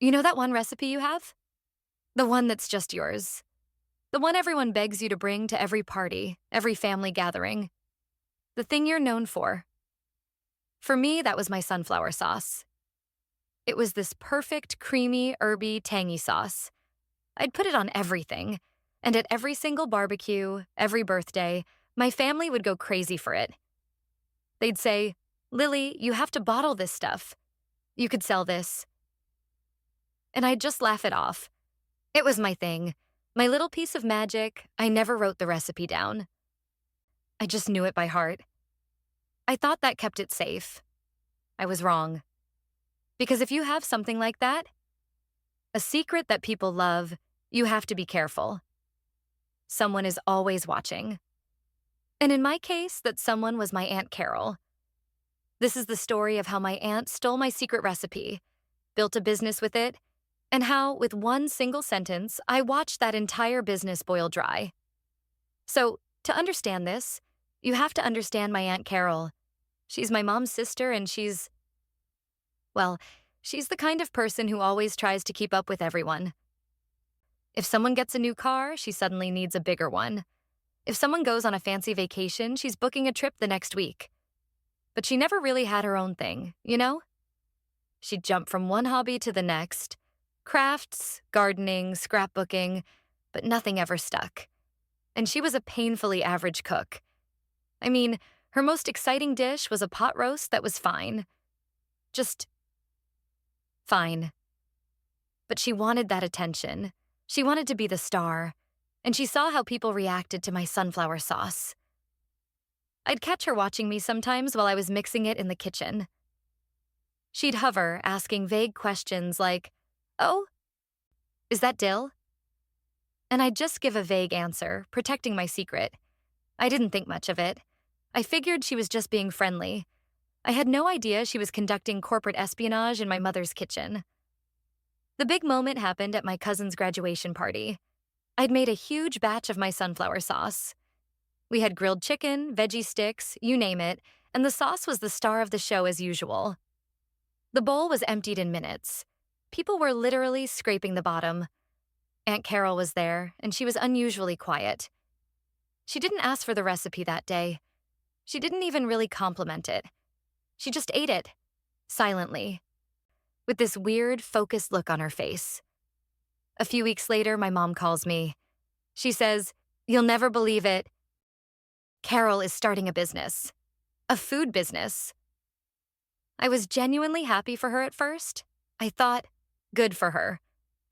You know that one recipe you have? The one that's just yours. The one everyone begs you to bring to every party, every family gathering. The thing you're known for. For me, that was my sunflower sauce. It was this perfect, creamy, herby, tangy sauce. I'd put it on everything, and at every single barbecue, every birthday, my family would go crazy for it. They'd say, "Lily, you have to bottle this stuff. You could sell this." And I'd just laugh it off. It was my thing, my little piece of magic. I never wrote the recipe down. I just knew it by heart. I thought that kept it safe. I was wrong. Because if you have something like that, a secret that people love, you have to be careful. Someone is always watching. And in my case, that someone was my Aunt Carol. This is the story of how my aunt stole my secret recipe, built a business with it, and how, with one single sentence, I watched that entire business boil dry. So, to understand this, you have to understand my Aunt Carol. She's my mom's sister, and well, she's the kind of person who always tries to keep up with everyone. If someone gets a new car, she suddenly needs a bigger one. If someone goes on a fancy vacation, she's booking a trip the next week. But she never really had her own thing, you know? She'd jump from one hobby to the next. Crafts, gardening, scrapbooking, but nothing ever stuck. And she was a painfully average cook. I mean, her most exciting dish was a pot roast that was fine. Just fine. But she wanted that attention. She wanted to be the star, and she saw how people reacted to my sunflower sauce. I'd catch her watching me sometimes while I was mixing it in the kitchen. She'd hover, asking vague questions like, "Oh, is that dill?" And I'd just give a vague answer, protecting my secret. I didn't think much of it. I figured she was just being friendly. I had no idea she was conducting corporate espionage in my mother's kitchen. The big moment happened at my cousin's graduation party. I'd made a huge batch of my sunflower sauce. We had grilled chicken, veggie sticks, you name it, and the sauce was the star of the show as usual. The bowl was emptied in minutes. People were literally scraping the bottom. Aunt Carol was there, and she was unusually quiet. She didn't ask for the recipe that day. She didn't even really compliment it. She just ate it, silently, with this weird, focused look on her face. A few weeks later, my mom calls me. She says, "You'll never believe it. Carol is starting a business. A food business." I was genuinely happy for her at first. I thought, good for her.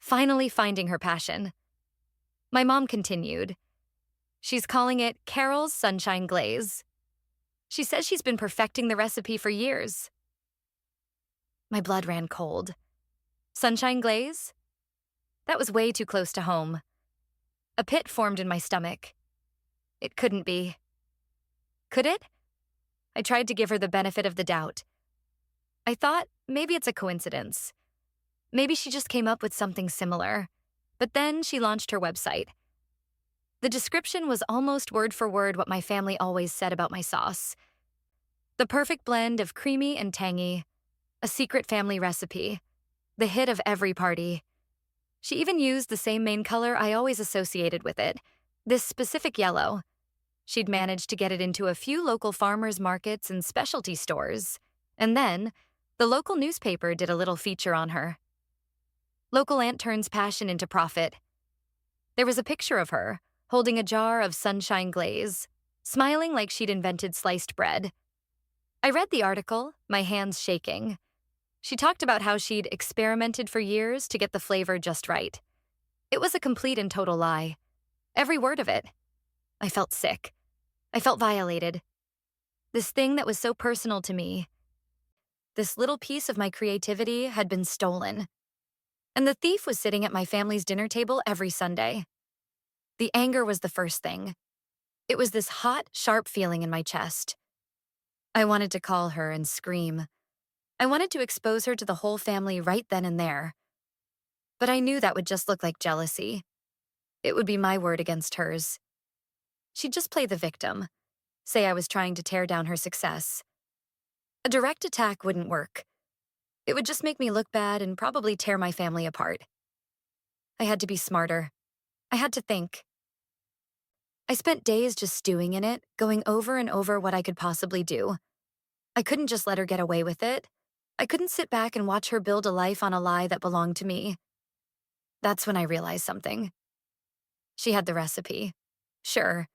Finally finding her passion. My mom continued. She's calling it Carol's Sunshine Glaze. She says she's been perfecting the recipe for years. My blood ran cold. Sunshine Glaze? That was way too close to home. A pit formed in my stomach. It couldn't be. Could it? I tried to give her the benefit of the doubt. I thought maybe it's a coincidence. Maybe she just came up with something similar. But then she launched her website. The description was almost word for word what my family always said about my sauce. The perfect blend of creamy and tangy. A secret family recipe. The hit of every party. She even used the same main color I always associated with it, this specific yellow. She'd managed to get it into a few local farmers markets and specialty stores. And then, the local newspaper did a little feature on her. Local aunt turns passion into profit. There was a picture of her, holding a jar of sunshine glaze, smiling like she'd invented sliced bread. I read the article, my hands shaking. She talked about how she'd experimented for years to get the flavor just right. It was a complete and total lie. Every word of it. I felt sick. I felt violated. This thing that was so personal to me, this little piece of my creativity, had been stolen. And the thief was sitting at my family's dinner table every Sunday. The anger was the first thing. It was this hot, sharp feeling in my chest. I wanted to call her and scream. I wanted to expose her to the whole family right then and there. But I knew that would just look like jealousy. It would be my word against hers. She'd just play the victim, say I was trying to tear down her success. A direct attack wouldn't work. It would just make me look bad and probably tear my family apart. I had to be smarter. I had to think. I spent days just stewing in it, going over and over what I could possibly do. I couldn't just let her get away with it. I couldn't sit back and watch her build a life on a lie that belonged to me. That's when I realized something. She had the recipe. Sure.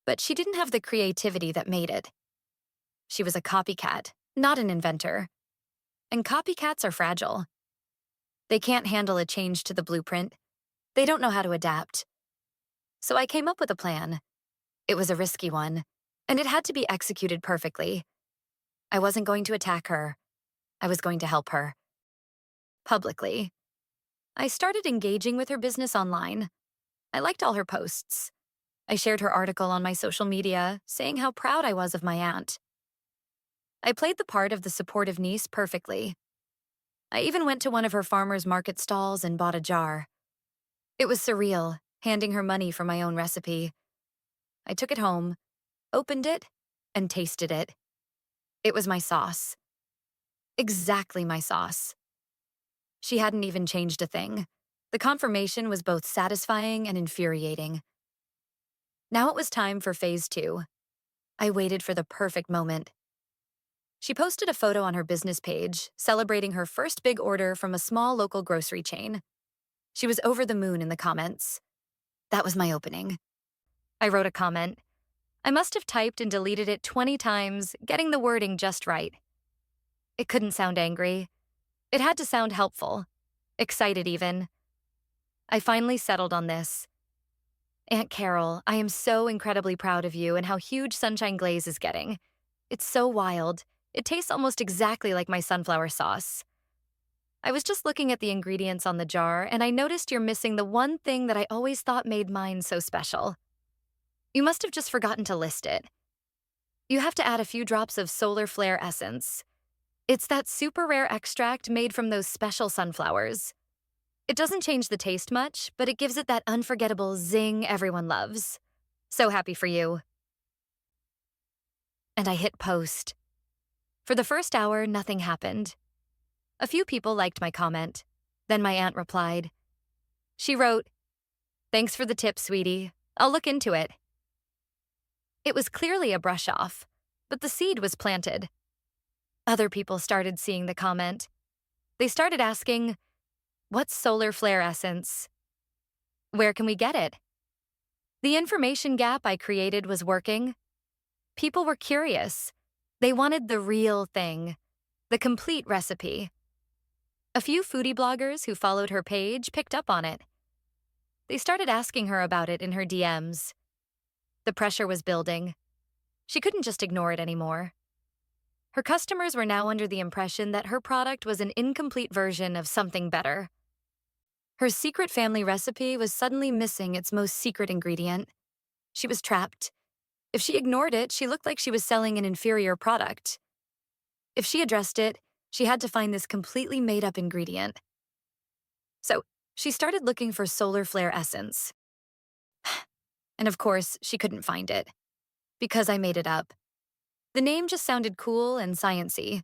But she didn't have the creativity that made it. She was a copycat, not an inventor. And copycats are fragile. They can't handle a change to the blueprint. They don't know how to adapt. So I came up with a plan. It was a risky one, and it had to be executed perfectly. I wasn't going to attack her. I was going to help her. Publicly. I started engaging with her business online. I liked all her posts. I shared her article on my social media, saying how proud I was of my aunt. I played the part of the supportive niece perfectly. I even went to one of her farmers market stalls and bought a jar. It was surreal, handing her money for my own recipe. I took it home, opened it, and tasted it. It was my sauce. Exactly my sauce. She hadn't even changed a thing. The confirmation was both satisfying and infuriating. Now it was time for phase 2. I waited for the perfect moment. She posted a photo on her business page, celebrating her first big order from a small local grocery chain. She was over the moon in the comments. That was my opening. I wrote a comment. I must have typed and deleted it 20 times, getting the wording just right. It couldn't sound angry. It had to sound helpful. Excited even. I finally settled on this. Aunt Carol, I am so incredibly proud of you and how huge Sunshine Glaze is getting. It's so wild. It tastes almost exactly like my sunflower sauce. I was just looking at the ingredients on the jar, and I noticed you're missing the one thing that I always thought made mine so special. You must have just forgotten to list it. You have to add a few drops of solar flare essence. It's that super rare extract made from those special sunflowers. It doesn't change the taste much, but it gives it that unforgettable zing everyone loves. So happy for you. And I hit post. For the first hour, nothing happened. A few people liked my comment. Then my aunt replied. She wrote, "Thanks for the tip, sweetie. I'll look into it." It was clearly a brush off, but the seed was planted. Other people started seeing the comment. They started asking, "What's solar flare essence? Where can we get it?" The information gap I created was working. People were curious. They wanted the real thing, the complete recipe. A few foodie bloggers who followed her page picked up on it. They started asking her about it in her DMs. The pressure was building. She couldn't just ignore it anymore. Her customers were now under the impression that her product was an incomplete version of something better. Her secret family recipe was suddenly missing its most secret ingredient. She was trapped. If she ignored it, she looked like she was selling an inferior product. If she addressed it, she had to find this completely made-up ingredient. So she started looking for solar flare essence. And of course, she couldn't find it. Because I made it up. The name just sounded cool and science-y.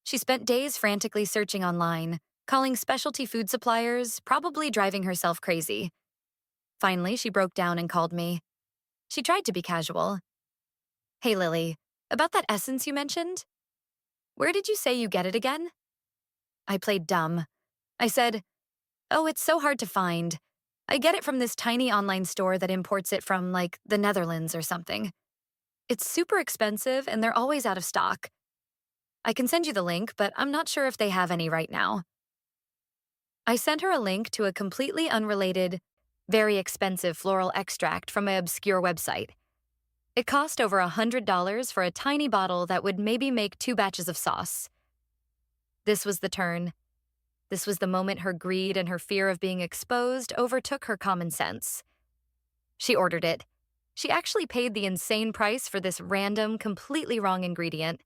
She spent days frantically searching online, calling specialty food suppliers, probably driving herself crazy. Finally, she broke down and called me. She tried to be casual. "Hey, Lily, about that essence you mentioned? Where did you say you get it again?" I played dumb. I said, "Oh, it's so hard to find. I get it from this tiny online store that imports it from, like, the Netherlands or something. It's super expensive and they're always out of stock. I can send you the link, but I'm not sure if they have any right now." I sent her a link to a completely unrelated, very expensive floral extract from an obscure website. It cost over $100 for a tiny bottle that would maybe make 2 batches of sauce. This was the turn. This was the moment her greed and her fear of being exposed overtook her common sense. She ordered it. She actually paid the insane price for this random, completely wrong ingredient.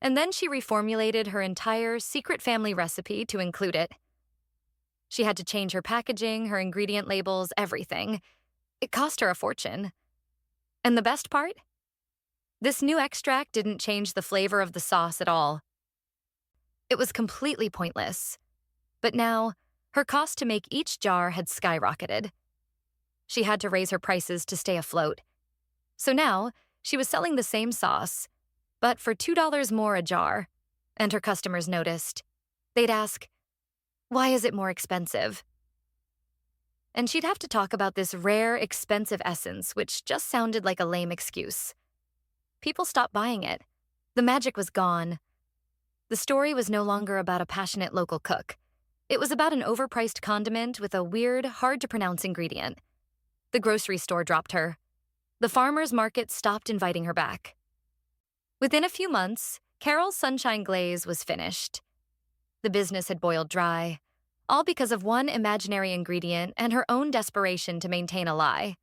And then she reformulated her entire secret family recipe to include it. She had to change her packaging, her ingredient labels, everything. It cost her a fortune. And the best part? This new extract didn't change the flavor of the sauce at all. It was completely pointless. But now, her cost to make each jar had skyrocketed. She had to raise her prices to stay afloat. So now, she was selling the same sauce, but for $2 more a jar, and her customers noticed. They'd ask, "Why is it more expensive?" And she'd have to talk about this rare, expensive essence, which just sounded like a lame excuse. People stopped buying it. The magic was gone. The story was no longer about a passionate local cook. It was about an overpriced condiment with a weird, hard-to-pronounce ingredient. The grocery store dropped her. The farmer's market stopped inviting her back. Within a few months, Carol's Sunshine Glaze was finished. The business had boiled dry, all because of one imaginary ingredient and her own desperation to maintain a lie.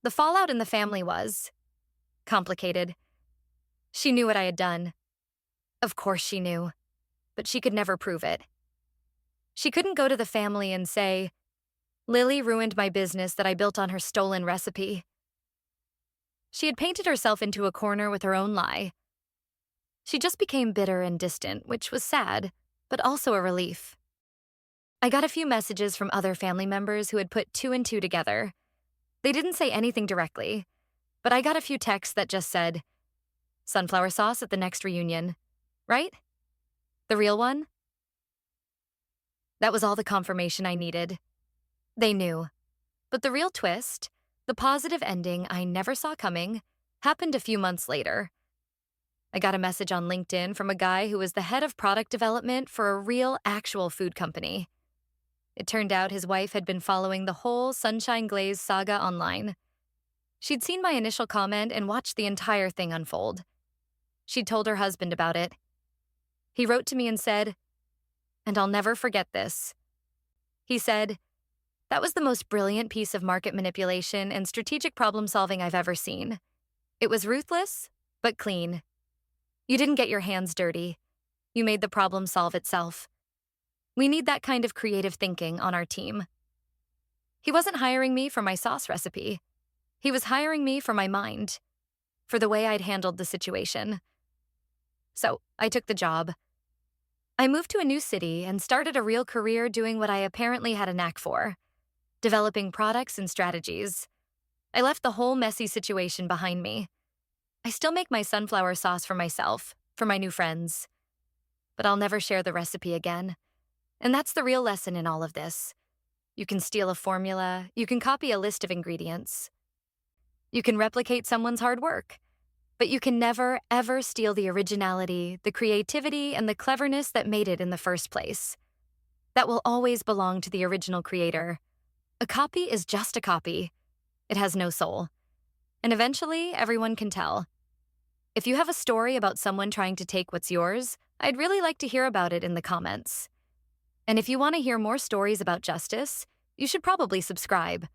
The fallout in the family was complicated. She knew what I had done. Of course she knew, but she could never prove it. She couldn't go to the family and say, "Lily ruined my business that I built on her stolen recipe." She had painted herself into a corner with her own lie. She just became bitter and distant, which was sad, but also a relief. I got a few messages from other family members who had put two and two together. They didn't say anything directly, but I got a few texts that just said, "Sunflower sauce at the next reunion, right? The real one?" That was all the confirmation I needed. They knew. But the real twist, the positive ending I never saw coming, happened a few months later. I got a message on LinkedIn from a guy who was the head of product development for a real, actual food company. It turned out his wife had been following the whole Sunshine Glaze saga online. She'd seen my initial comment and watched the entire thing unfold. She'd told her husband about it. He wrote to me and said, and I'll never forget this. He said, "That was the most brilliant piece of market manipulation and strategic problem solving I've ever seen. It was ruthless, but clean. You didn't get your hands dirty. You made the problem solve itself. We need that kind of creative thinking on our team." He wasn't hiring me for my sauce recipe. He was hiring me for my mind, for the way I'd handled the situation. So I took the job. I moved to a new city and started a real career doing what I apparently had a knack for, developing products and strategies. I left the whole messy situation behind me. I still make my sunflower sauce for myself, for my new friends. But I'll never share the recipe again. And that's the real lesson in all of this. You can steal a formula, you can copy a list of ingredients. You can replicate someone's hard work. But you can never, ever steal the originality, the creativity, and the cleverness that made it in the first place. That will always belong to the original creator. A copy is just a copy. It has no soul. And eventually, everyone can tell. If you have a story about someone trying to take what's yours, I'd really like to hear about it in the comments. And if you want to hear more stories about justice, you should probably subscribe.